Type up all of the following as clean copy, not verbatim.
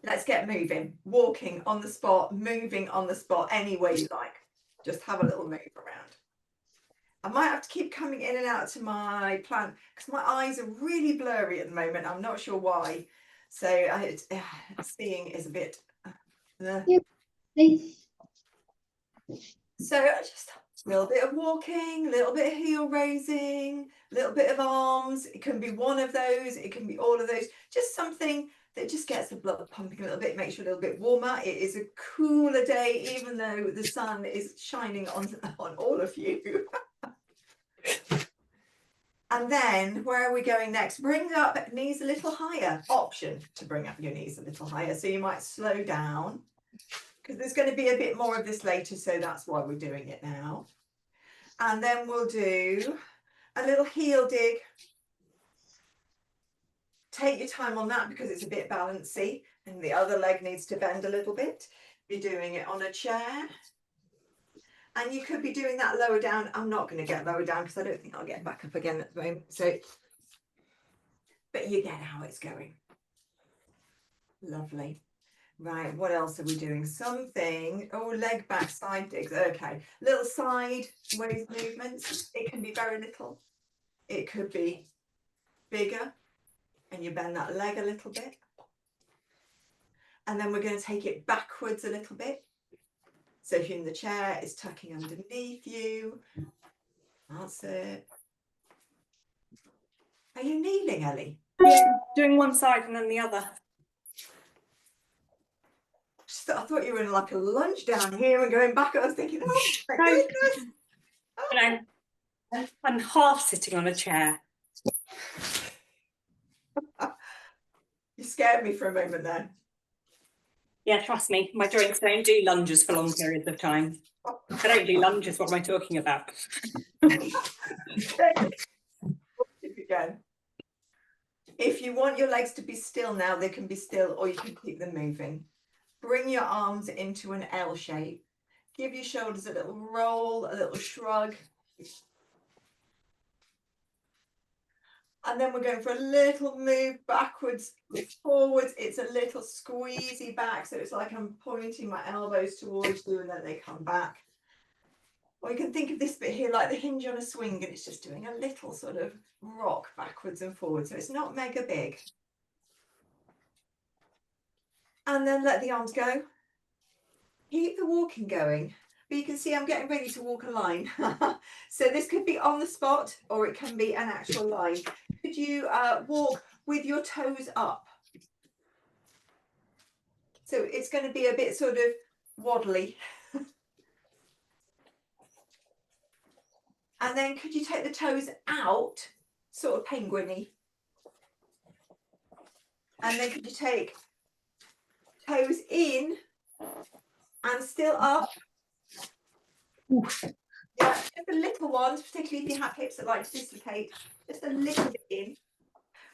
let's get moving, walking on the spot, moving on the spot, any way you like. Just have a little move around. I might have to keep coming in and out to my plant because my eyes are really blurry at the moment. I'm not sure why. So seeing is a bit. So just a little bit of walking, a little bit of heel raising, a little bit of arms. It can be one of those. It can be all of those. Just something that just gets the blood pumping a little bit, makes you a little bit warmer. It is a cooler day, even though the sun is shining on all of you. And then where are we going next? Bring up knees a little higher. Option to bring up your knees a little higher. So you might slow down because there's going to be a bit more of this later. So that's why we're doing it now. And then we'll do a little heel dig. Take your time on that because it's a bit balancy and the other leg needs to bend a little bit. Be doing it on a chair. And you could be doing that lower down. I'm not going to get lower down because I don't think I'll get back up again at the moment. So, but you get how it's going. Lovely. Right, what else are we doing? Something, leg back side digs. Okay, little side ways movements. It can be very little. It could be bigger. And you bend that leg a little bit. And then we're going to take it backwards a little bit. So if you're in the chair, it's tucking underneath you. That's it. Are you kneeling, Ellie? Yeah, doing one side and then the other. I thought you were in like a lunge down here and going back. I was thinking, oh my goodness. Oh. No, I'm half sitting on a chair. You scared me for a moment then. Yeah, trust me, my joints don't do lunges for long periods of time. I don't do lunges, what am I talking about? Again. If you want your legs to be still now, they can be still, or you can keep them moving. Bring your arms into an L shape. Give your shoulders a little roll, a little shrug. And then we're going for a little move backwards, forwards. It's a little squeezy back. So it's like I'm pointing my elbows towards you and then they come back. Or you can think of this bit here like the hinge on a swing and it's just doing a little sort of rock backwards and forwards. So it's not mega big. And then let the arms go. Keep the walking going. But you can see I'm getting ready to walk a line. So this could be on the spot or it can be an actual line. Could you walk with your toes up? So it's going to be a bit sort of waddly. And then could you take the toes out, sort of penguin-y? And then could you take toes in and still up? Oof. Yeah, just the little ones, particularly if you have hips that like to dislocate, just a little bit in.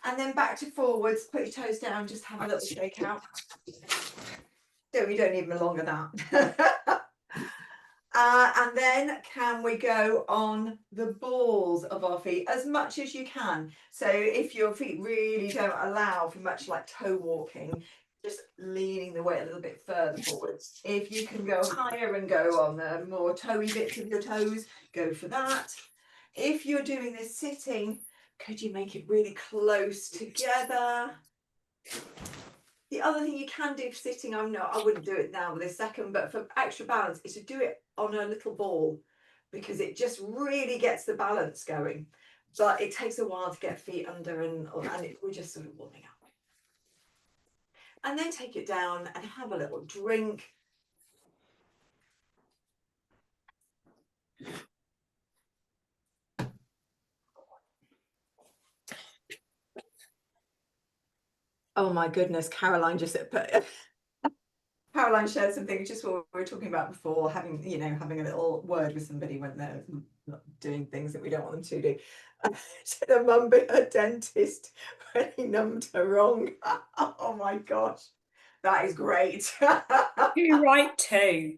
And then back to forwards, put your toes down, just have a little shake out. So you don't need them longer than that. And then can we go on the balls of our feet as much as you can? So if your feet really don't allow for much like toe walking, just leaning the weight a little bit further forwards. If you can go higher and go on the more toey bits of your toes, go for that. If you're doing this sitting, could you make it really close together? The other thing you can do for sitting, I wouldn't do it now with this second, but for extra balance is to do it on a little ball because it just really gets the balance going. But it takes a while to get feet under and we're just sort of warming up. And then take it down and have a little drink. Oh my goodness, Caroline just put Caroline shared something just what we were talking about before, having a little word with somebody when they're not doing things that we don't want them to do. Said her mum bit her dentist when he numbed her wrong. Oh my gosh, that is great. You're right too.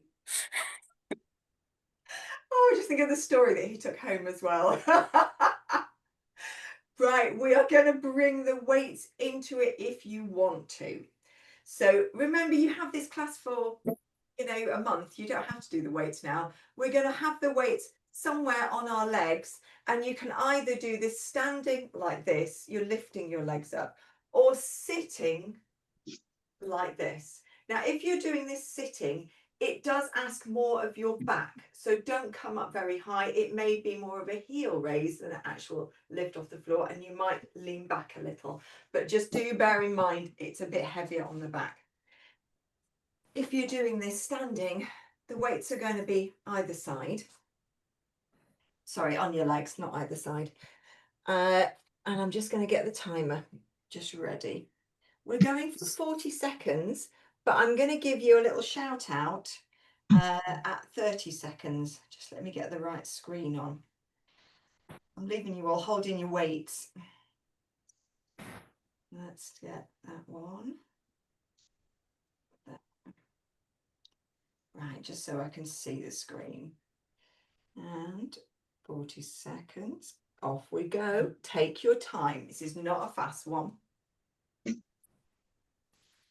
Oh, just think of the story that he took home as well. Right, we are going to bring the weights into it if you want to. So remember, you have this class for, you know, a month. You don't have to do the weights now. We're going to have the weights somewhere on our legs, and you can either do this standing like this, you're lifting your legs up, or sitting like this. Now, if you're doing this sitting, it does ask more of your back, so don't come up very high. It may be more of a heel raise than an actual lift off the floor, and you might lean back a little, but just do bear in mind it's a bit heavier on the back. If you're doing this standing, the weights are going to be either side. Sorry, on your legs, not either side. And I'm just going to get the timer just ready. We're going for 40 seconds, but I'm going to give you a little shout out at 30 seconds. Just let me get the right screen on. I'm leaving you all holding your weights. Let's get that one. Right, just so I can see the screen. And 40 seconds. Off we go. Take your time. This is not a fast one.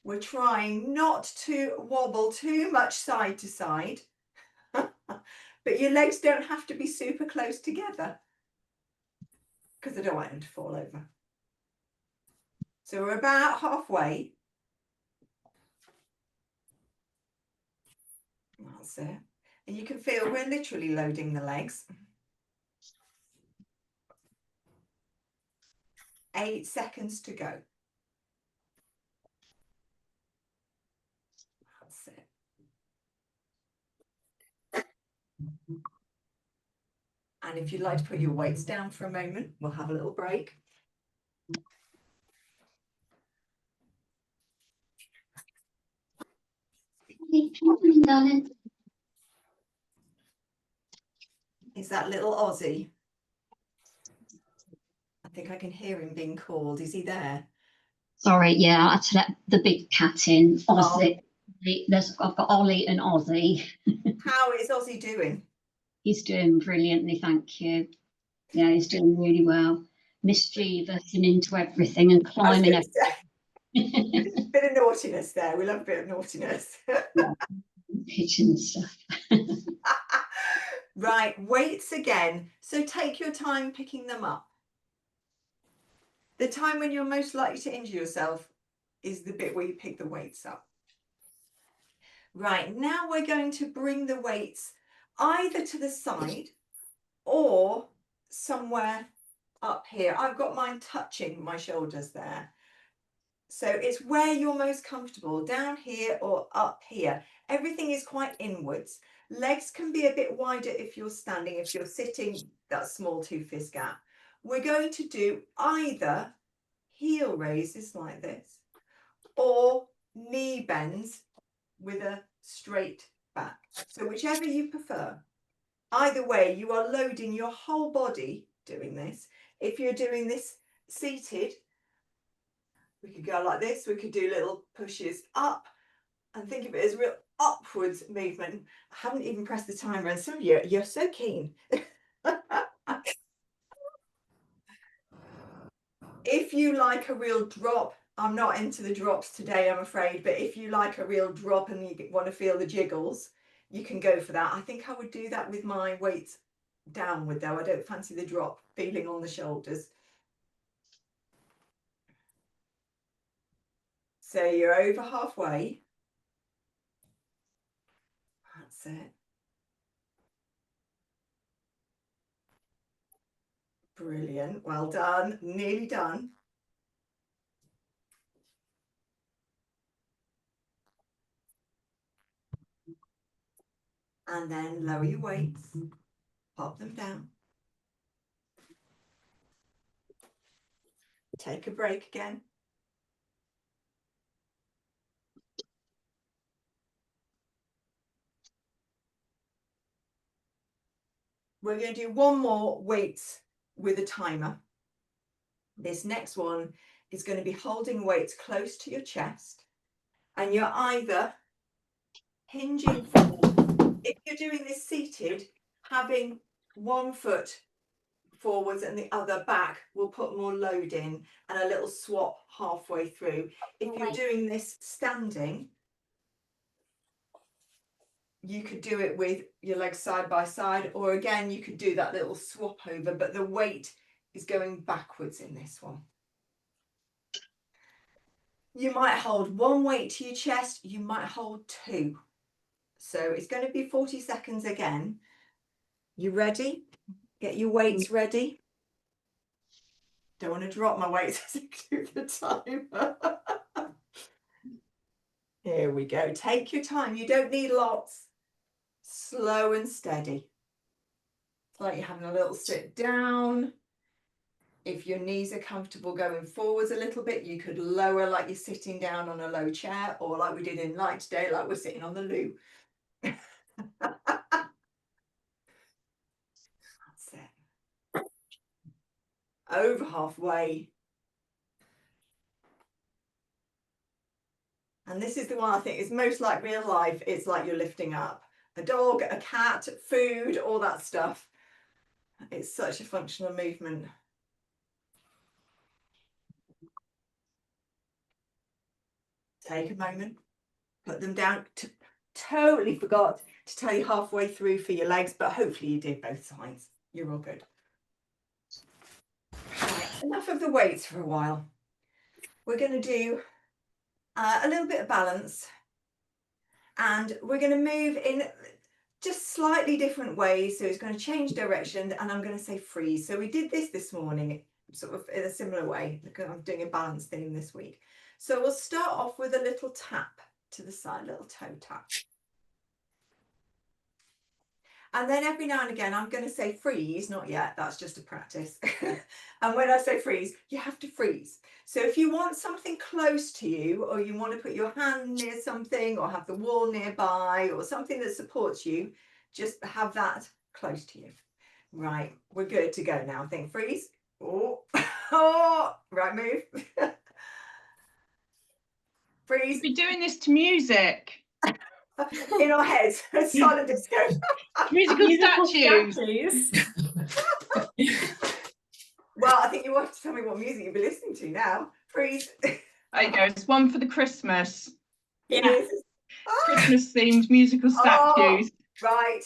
We're trying not to wobble too much side to side. But your legs don't have to be super close together, because I don't want them to fall over. So we're about halfway. That's it. And you can feel we're literally loading the legs. 8 seconds to go. That's it. And if you'd like to put your weights down for a moment, we'll have a little break. Is that little Aussie? I think I can hear him being called. Is he there? Sorry, yeah, I had to let the big cat in. Aussie. Oh. I've got Ollie and Aussie. How is Aussie doing? He's doing brilliantly, thank you. Yeah, he's doing really well. Mischievous and into everything and climbing everything. Bit of naughtiness there. We love a bit of naughtiness. Yeah, kitchen stuff. Right, weights again. So take your time picking them up. The time when you're most likely to injure yourself is the bit where you pick the weights up. Right, now we're going to bring the weights either to the side or somewhere up here. I've got mine touching my shoulders there. So it's where you're most comfortable, down here or up here. Everything is quite inwards. Legs can be a bit wider if you're standing. If you're sitting, that small 2-fist gap. We're going to do either heel raises like this or knee bends with a straight back. So whichever you prefer. Either way, you are loading your whole body doing this. If you're doing this seated, we could go like this. We could do little pushes up and think of it as real upwards movement. I haven't even pressed the timer, and some of you, you're so keen. If you like a real drop, I'm not into the drops today, I'm afraid, but if you like a real drop and you want to feel the jiggles, you can go for that. I think I would do that with my weights downward though. I don't fancy the drop feeling on the shoulders. So you're over halfway. That's it. Brilliant. Well done. Nearly done. And then lower your weights. Pop them down. Take a break again. We're going to do one more weights with a timer. This next one is going to be holding weights close to your chest, and you're either hinging forward. If you're doing this seated, having one foot forwards and the other back, we'll put more load in and a little swap halfway through. If you're doing this standing, you could do it with your legs side by side, or again, you could do that little swap over, but the weight is going backwards in this one. You might hold one weight to your chest, you might hold two. So it's going to be 40 seconds again. You ready? Get your weights ready. Don't want to drop my weights as I do the timer. Here we go. Take your time. You don't need lots. Slow and steady. It's like you're having a little sit down. If your knees are comfortable going forwards a little bit, you could lower like you're sitting down on a low chair, or like we did in light today, like we're sitting on the loo. That's it. Over halfway. And this is the one I think is most like real life. It's like you're lifting up a dog, a cat, food, all that stuff. It's such a functional movement. Take a moment, put them down. Totally forgot to tell you halfway through for your legs, but hopefully you did both sides. You're all good. Right, enough of the weights for a while. We're going to do a little bit of balance, and we're going to move in just slightly different ways. So it's going to change direction, and I'm going to say freeze. So we did this morning, sort of in a similar way. I'm doing a balance theme this week. So we'll start off with a little tap to the side, little toe tap. And then every now and again, I'm going to say freeze, not yet, that's just a practice. And when I say freeze, you have to freeze. So if you want something close to you, or you want to put your hand near something, or have the wall nearby, or something that supports you, just have that close to you. Right, we're good to go now. I think freeze. Oh, oh, right move. Freeze. We're doing this to music. In our heads, silent disco. Musical statues. Well, I think you want to tell me what music you'll be listening to now. Freeze. There you go. It's one for the Christmas. Yes. Christmas themed musical statues. Oh, right.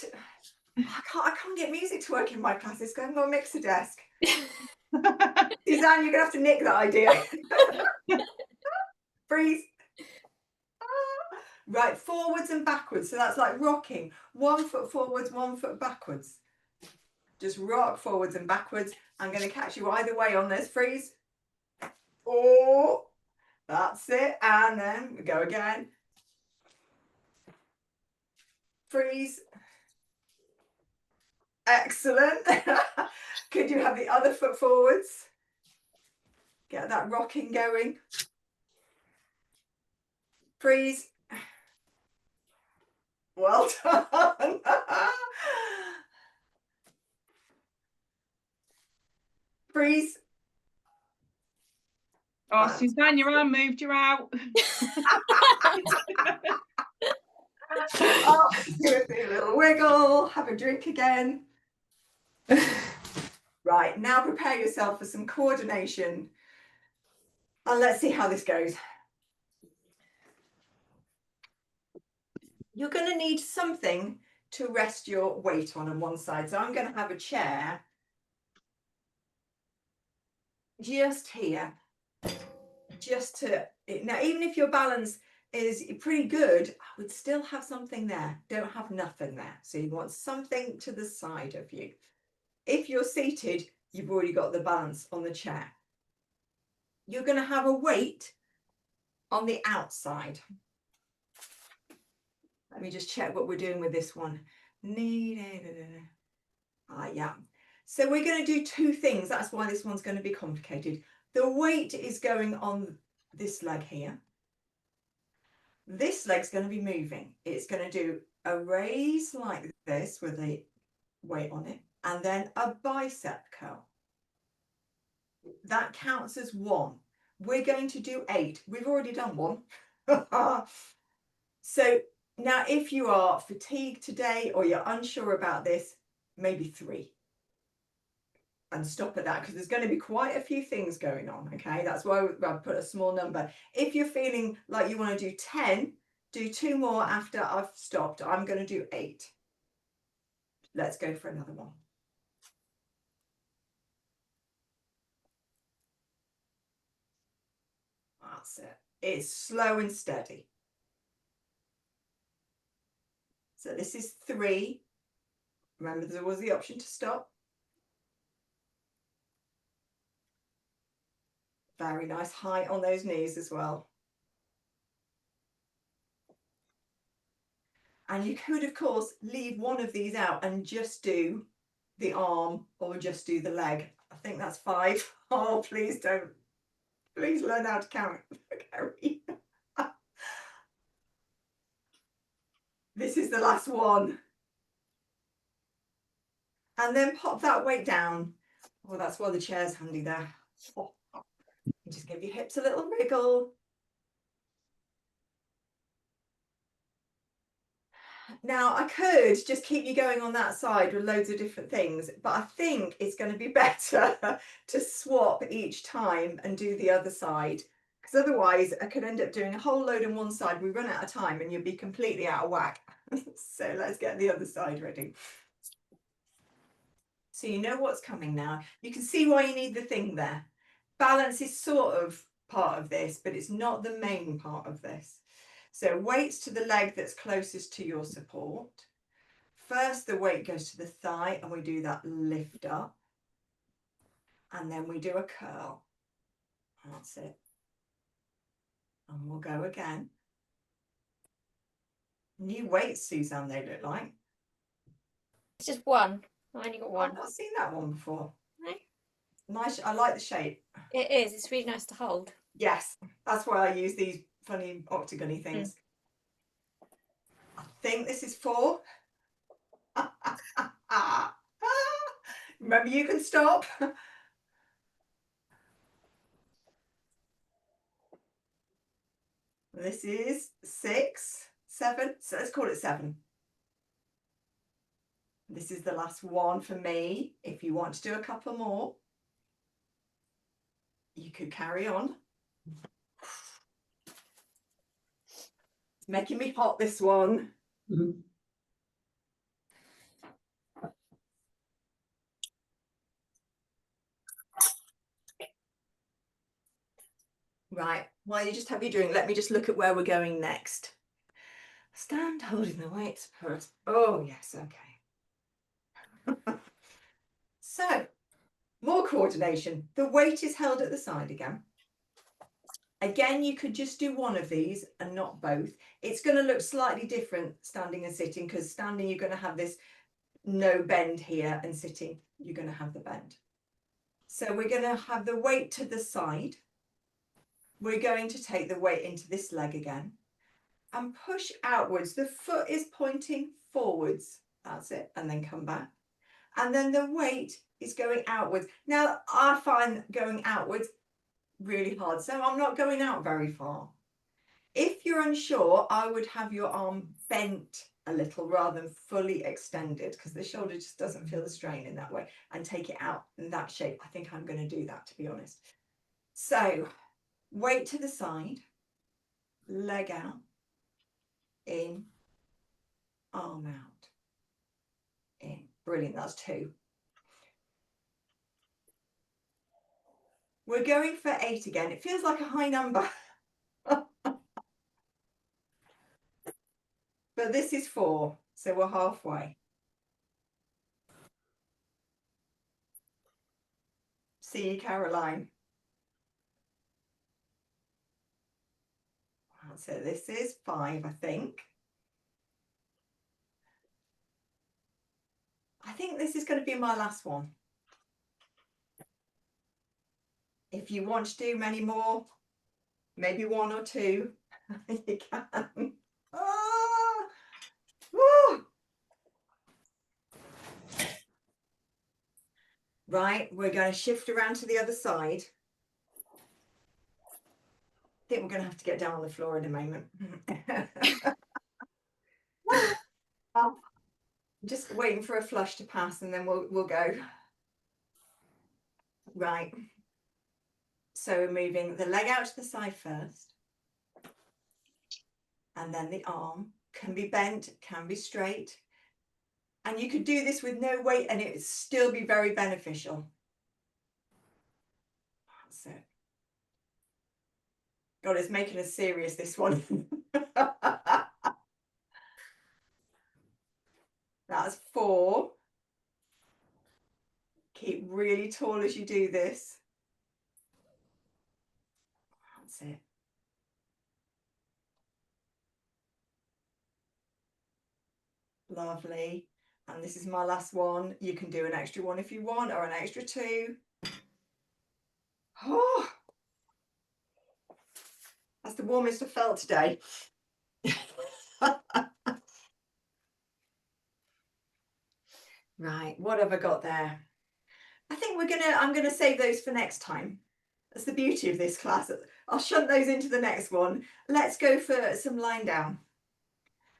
I can't get music to work in my classes because I haven't got a mixer desk. Suzanne, you're gonna have to nick that idea. Freeze. Right, forwards and backwards. So that's like rocking. 1 foot forwards, 1 foot backwards. Just rock forwards and backwards. I'm going to catch you either way on this. Freeze. Oh, that's it. And then we go again. Freeze. Excellent. Could you have the other foot forwards? Get that rocking going. Freeze. Well done. Freeze. Oh, Suzanne, your arm moved, you're out. Oh, give it a little wiggle, have a drink again. Right, now prepare yourself for some coordination. And let's see how this goes. You're going to need something to rest your weight on one side. So I'm going to have a chair just here, just to, now even if your balance is pretty good, I would still have something there. Don't have nothing there. So you want something to the side of you. If you're seated, you've already got the balance on the chair. You're going to have a weight on the outside. Let me just check what we're doing with this one. Yeah. So we're going to do two things. That's why this one's going to be complicated. The weight is going on this leg here. This leg's going to be moving. It's going to do a raise like this with the weight on it, and then a bicep curl. That counts as 1. We're going to do 8. We've already done 1. So now if you are fatigued today or you're unsure about this, maybe 3. and stop at that, because there's going to be quite a few things going on. Okay, that's why I put a small number. If you're feeling like you want to do 10, do 2 more after I've stopped. I'm going to do 8. Let's go for another one. That's it. It's slow and steady. So this is 3. Remember, there was the option to stop. Very nice height on those knees as well. And you could, of course, leave one of these out and just do the arm or just do the leg. I think that's 5. Oh, please don't. Please learn how to count, Gary. This is the last one. And then pop that weight down. Oh, that's why the chair's handy there. Oh. Just give your hips a little wriggle. Now, I could just keep you going on that side with loads of different things, but I think it's going to be better to swap each time and do the other side, because otherwise I could end up doing a whole load on one side. We run out of time and you'll be completely out of whack. So let's get the other side ready. So you know what's coming now. You can see why you need the thing there. Balance is sort of part of this, but it's not the main part of this. So weights to the leg that's closest to your support. First, the weight goes to the thigh and we do that lift up. And then we do a curl. That's it. And we'll go again. New weights, Suzanne, they look like. It's just one. I only got one. I've not seen that one before. No? Nice. I like the shape. It is. It's really nice to hold. Yes, that's why I use these funny octagon-y things. I think this is 4. Remember, you can stop. This is 6, 7. So let's call it 7. This is the last one for me. If you want to do a couple more, you could carry on. It's making me hot, this one. Mhm. Right, while you just have your drink, let me just look at where we're going next. Stand holding the weight support. Oh, yes, okay. So, more coordination. The weight is held at the side again. Again, you could just do one of these and not both. It's going to look slightly different standing and sitting, because standing you're going to have this no bend here, and sitting you're going to have the bend. So we're going to have the weight to the side. We're going to take the weight into this leg again and push outwards. The foot is pointing forwards. That's it. And then come back. And then the weight is going outwards. Now, I find going outwards really hard, so I'm not going out very far. If you're unsure, I would have your arm bent a little rather than fully extended, because the shoulder just doesn't feel the strain in that way, and take it out in that shape. I think I'm going to do that, to be honest. So weight to the side, leg out, in, arm out, in. Brilliant, that's 2. We're going for 8 again. It feels like a high number. But this is 4, so we're halfway. See you, Caroline. So this is 5, I think. I think this is going to be my last one. If you want to do many more, maybe 1 or 2, you can. Ah! Woo! Right, we're going to shift around to the other side. I think we're going to have to get down on the floor in a moment. Just waiting for a flush to pass, and then we'll go. Right. So we're moving the leg out to the side first. And then the arm can be bent, can be straight. And you could do this with no weight and it would still be very beneficial. That's it. God, it's making us serious, this one. That's 4. Keep really tall as you do this. That's it. Lovely. And this is my last one. You can do an extra one if you want, or an extra 2. Oh, that's the warmest I've felt today. Right, what have I got there? I think I'm gonna save those for next time. That's the beauty of this class. I'll shunt those into the next one. Let's go for some lying down.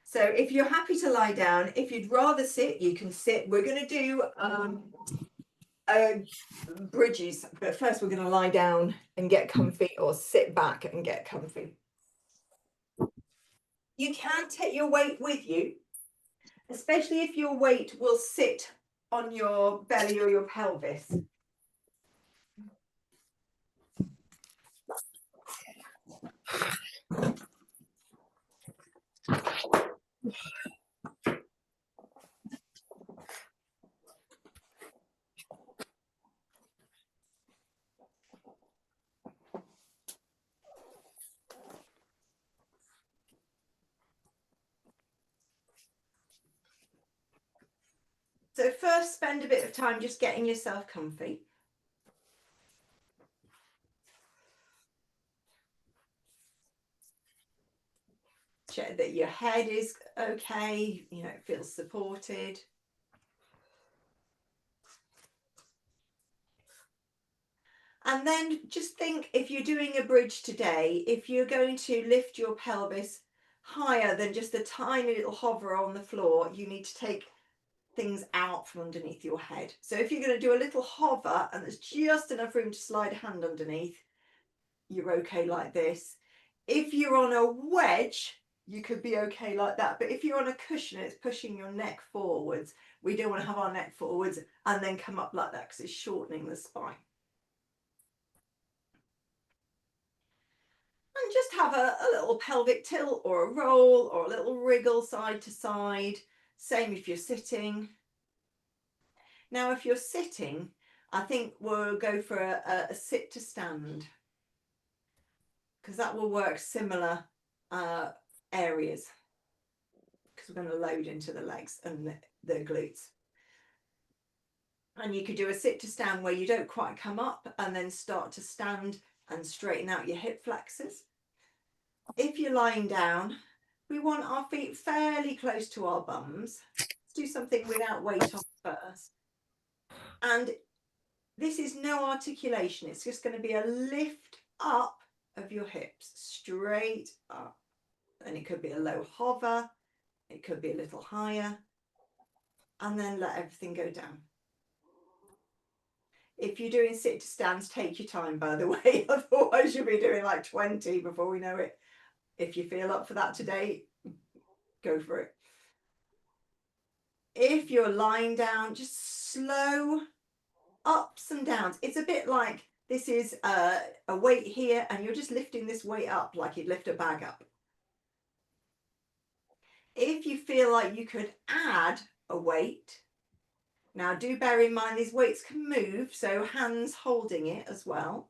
So if you're happy to lie down, if you'd rather sit, you can sit. We're going to do bridges, but first we're going to lie down and get comfy, or sit back and get comfy. You can take your weight with you, especially if your weight will sit on your belly or your pelvis. So first, spend a bit of time just getting yourself comfy. Check that your head is okay, you know, it feels supported. And then just think, if you're doing a bridge today, if you're going to lift your pelvis higher than just a tiny little hover on the floor, you need to take things out from underneath your head. So if you're going to do a little hover and there's just enough room to slide a hand underneath, you're okay like this. If you're on a wedge, you could be okay like that. But if you're on a cushion, it's pushing your neck forwards. We don't want to have our neck forwards and then come up like that, because it's shortening the spine. And just have a little pelvic tilt or a roll or a little wriggle side to side. Same if you're sitting. Now, if you're sitting, I think we'll go for a sit to stand, because that will work similar areas, because we're going to load into the legs and the glutes. And you could do a sit to stand where you don't quite come up and then start to stand and straighten out your hip flexors. If you're lying down, we want our feet fairly close to our bums. Let's do something without weight on first. And this is no articulation. It's just going to be a lift up of your hips, straight up. And it could be a low hover. It could be a little higher. And then let everything go down. If you're doing sit to stands, take your time, by the way. Otherwise, you'll be doing like 20 before we know it. If you feel up for that today, go for it. If you're lying down, just slow ups and downs. It's a bit like this is a weight here, and you're just lifting this weight up like you'd lift a bag up. If you feel like you could add a weight, now do bear in mind these weights can move, so hands holding it as well.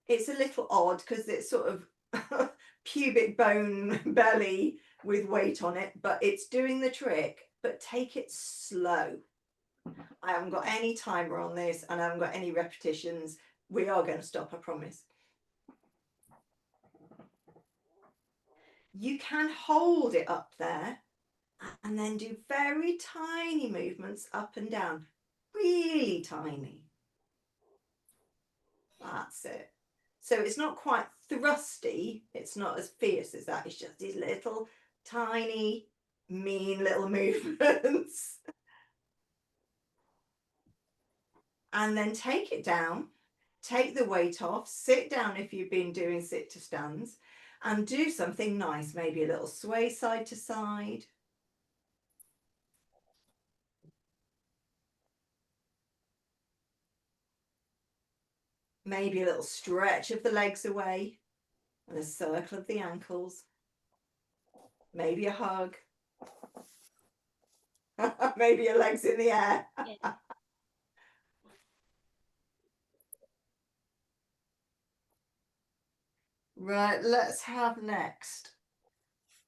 It's a little odd because it's sort of pubic bone belly with weight on it, but it's doing the trick. But take it slow. I haven't got any timer on this and I haven't got any repetitions. We are going to stop, I promise. You can hold it up there and then do very tiny movements up and down. Really tiny. That's it. So it's not quite thrusty. It's not as fierce as that. It's just these little tiny, mean little movements. and then take it down, take the weight off, sit down if you've been doing sit to stands, and do something nice, maybe a little sway side to side. Maybe a little stretch of the legs away and a circle of the ankles. Maybe a hug. Maybe your legs in the air. Yeah. Right, let's have next.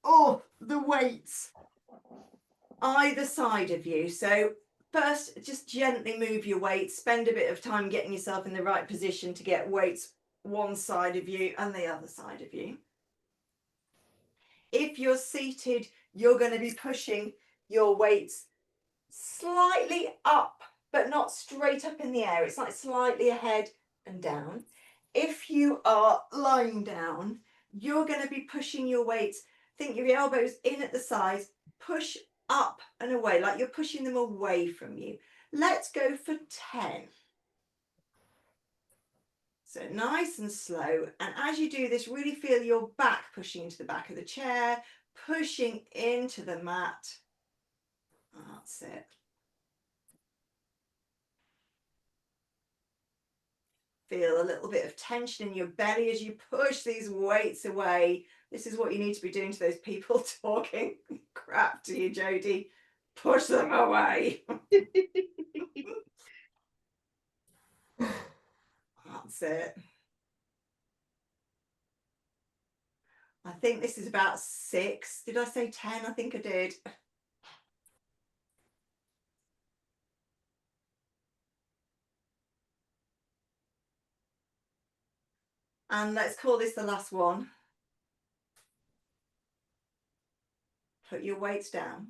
Oh, the weights either side of you. So first, just gently move your weights. Spend a bit of time getting yourself in the right position to get weights one side of you and the other side of you. If you're seated, you're going to be pushing your weights slightly up, but not straight up in the air. It's like slightly ahead and down. If you are lying down, you're going to be pushing your weights. Think your elbows in at the sides, push up and away, like you're pushing them away from you. Let's go for 10. So nice and slow. And as you do this, really feel your back pushing into the back of the chair, pushing into the mat. That's it. Feel a little bit of tension in your belly as you push these weights away. This is what you need to be doing to those people talking crap to you, Jodie. Push them away. That's it. I think this is about 6. Did I say 10? I think I did. And let's call this the last one. Put your weights down.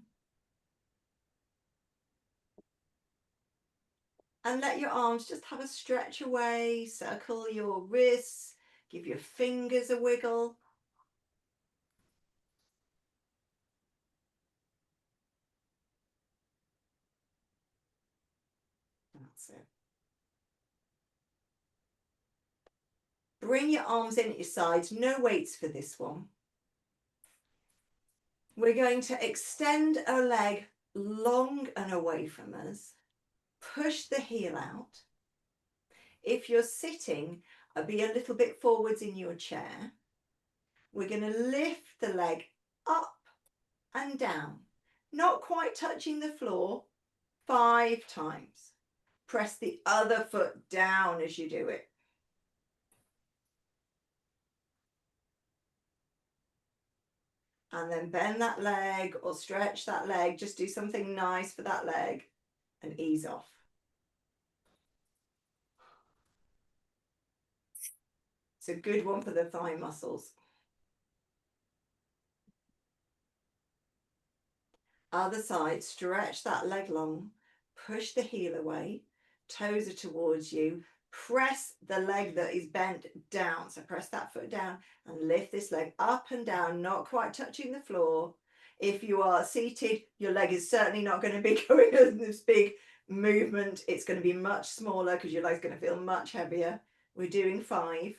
And let your arms just have a stretch away. Circle your wrists. Give your fingers a wiggle. That's it. Bring your arms in at your sides. No weights for this one. We're going to extend a leg long and away from us. Push the heel out. If you're sitting, be a little bit forwards in your chair. We're going to lift the leg up and down, not quite touching the floor, 5 times. Press the other foot down as you do it. And then bend that leg or stretch that leg. Just do something nice for that leg and ease off. It's a good one for the thigh muscles. Other side, stretch that leg long, push the heel away, toes are towards you, press the leg that is bent down. So press that foot down and lift this leg up and down, not quite touching the floor. If you are seated, your leg is certainly not going to be going in this big movement. It's going to be much smaller because your leg's going to feel much heavier. We're doing 5.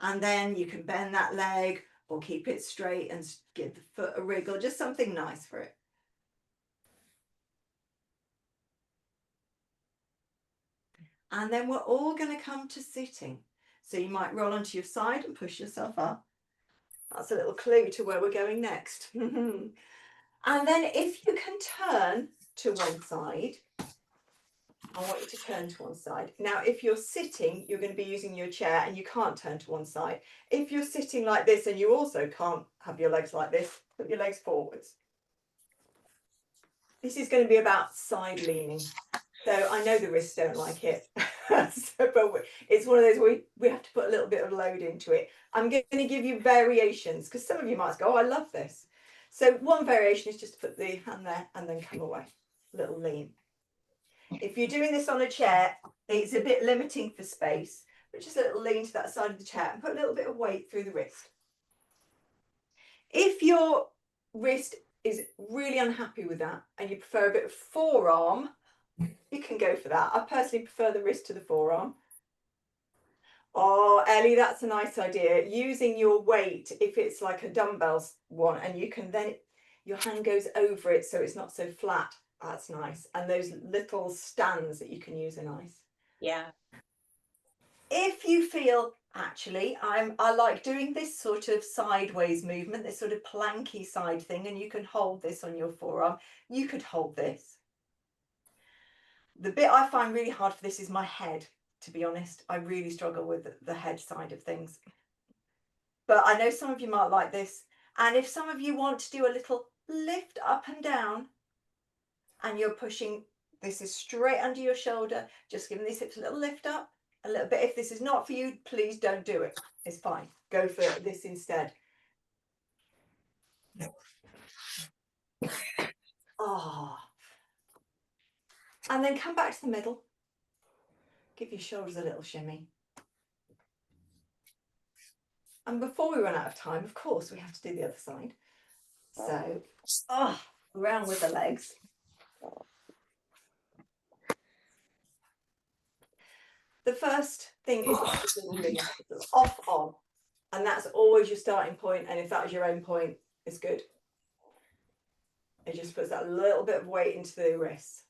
And then you can bend that leg or keep it straight and give the foot a wriggle, just something nice for it. And then we're all going to come to sitting. So you might roll onto your side and push yourself up. That's a little clue to where we're going next. And then if you can turn to one side, I want you to turn to one side. Now, if you're sitting, you're going to be using your chair and you can't turn to one side. If you're sitting like this and you also can't have your legs like this, put your legs forwards. This is going to be about side leaning. So I know the wrists don't like it, but it's one of those where we have to put a little bit of load into it. I'm going to give you variations because some of you might go, oh, I love this. So one variation is just to put the hand there and then come away, little lean. If you're doing this on a chair, it's a bit limiting for space, but just a little lean to that side of the chair and put a little bit of weight through the wrist. If your wrist is really unhappy with that and you prefer a bit of forearm, you can go for that. I personally prefer the wrist to the forearm. Oh, Ellie, that's a nice idea. Using your weight, if it's like a dumbbells one, and you can then, your hand goes over it so it's not so flat. That's nice. And those little stands that you can use are nice. Yeah. If you feel, actually, I like doing this sort of sideways movement, this sort of planky side thing, and you can hold this on your forearm. You could hold this. The bit I find really hard for this is my head. To be honest, I really struggle with the head side of things. But I know some of you might like this. And if some of you want to do a little lift up and down, and you're pushing, this is straight under your shoulder, just giving these hips a little lift up, a little bit. If this is not for you, please don't do it. It's fine. Go for this instead. Oh. And then come back to the middle. Give your shoulders a little shimmy. And before we run out of time, of course, we have to do the other side. So, around with the legs. The first thing is off on. And that's always your starting point. And if that was your end point, it's good. It just puts that little bit of weight into the wrists.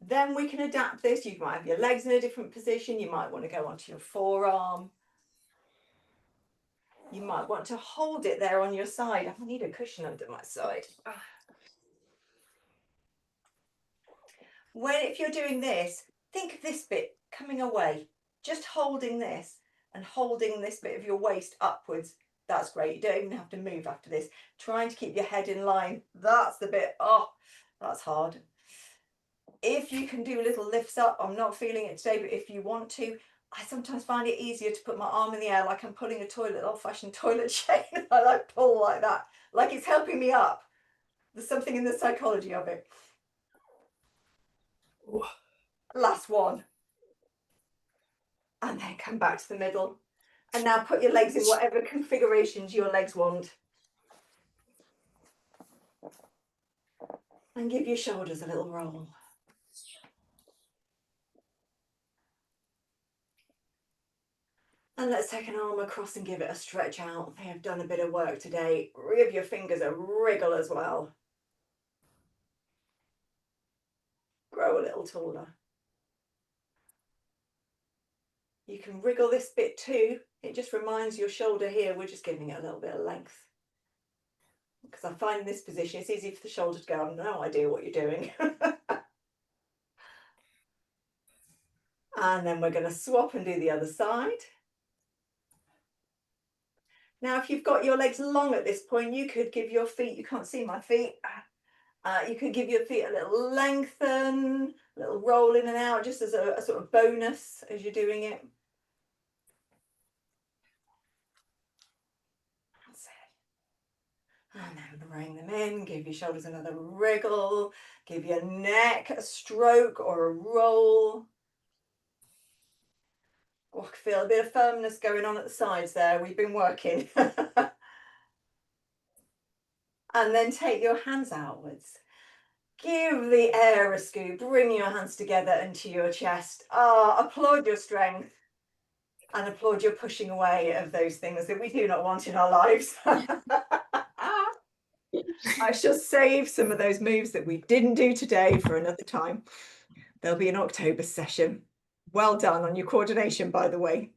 Then we can adapt this. You might have your legs in a different position. You might want to go onto your forearm. You might want to hold it there on your side. I need a cushion under my side. If you're doing this, think of this bit coming away. Just holding this and holding this bit of your waist upwards. That's great. You don't even have to move after this. Trying to keep your head in line. That's the bit. Oh, that's hard. If you can do little lifts up, I'm not feeling it today, but if you want to, I sometimes find it easier to put my arm in the air like I'm pulling a toilet, old-fashioned toilet chain. I like pull like that, like it's helping me up. There's something in the psychology of it. Last one. And then come back to the middle. And now put your legs in whatever configurations your legs want. And give your shoulders a little roll. And let's take an arm across and give it a stretch out. They have done a bit of work today. Give your fingers a wriggle as well. Grow a little taller. You can wriggle this bit too. It just reminds your shoulder here, we're just giving it a little bit of length. Because I find in this position, it's easy for the shoulder to go, I have no idea what you're doing. And then we're going to swap and do the other side. Now, if you've got your legs long at this point, you could give your feet, you can't see my feet, you could give your feet a little lengthen, a little roll in and out, just as a sort of bonus as you're doing it. That's it. And then bring them in, give your shoulders another wriggle, give your neck a stroke or a roll. Oh, I feel a bit of firmness going on at the sides there. We've been working. And then take your hands outwards. Give the air a scoop. Bring your hands together into your chest. Applaud your strength. And applaud your pushing away of those things that we do not want in our lives. I shall save some of those moves that we didn't do today for another time. There'll be an October session. Well done on your coordination, by the way.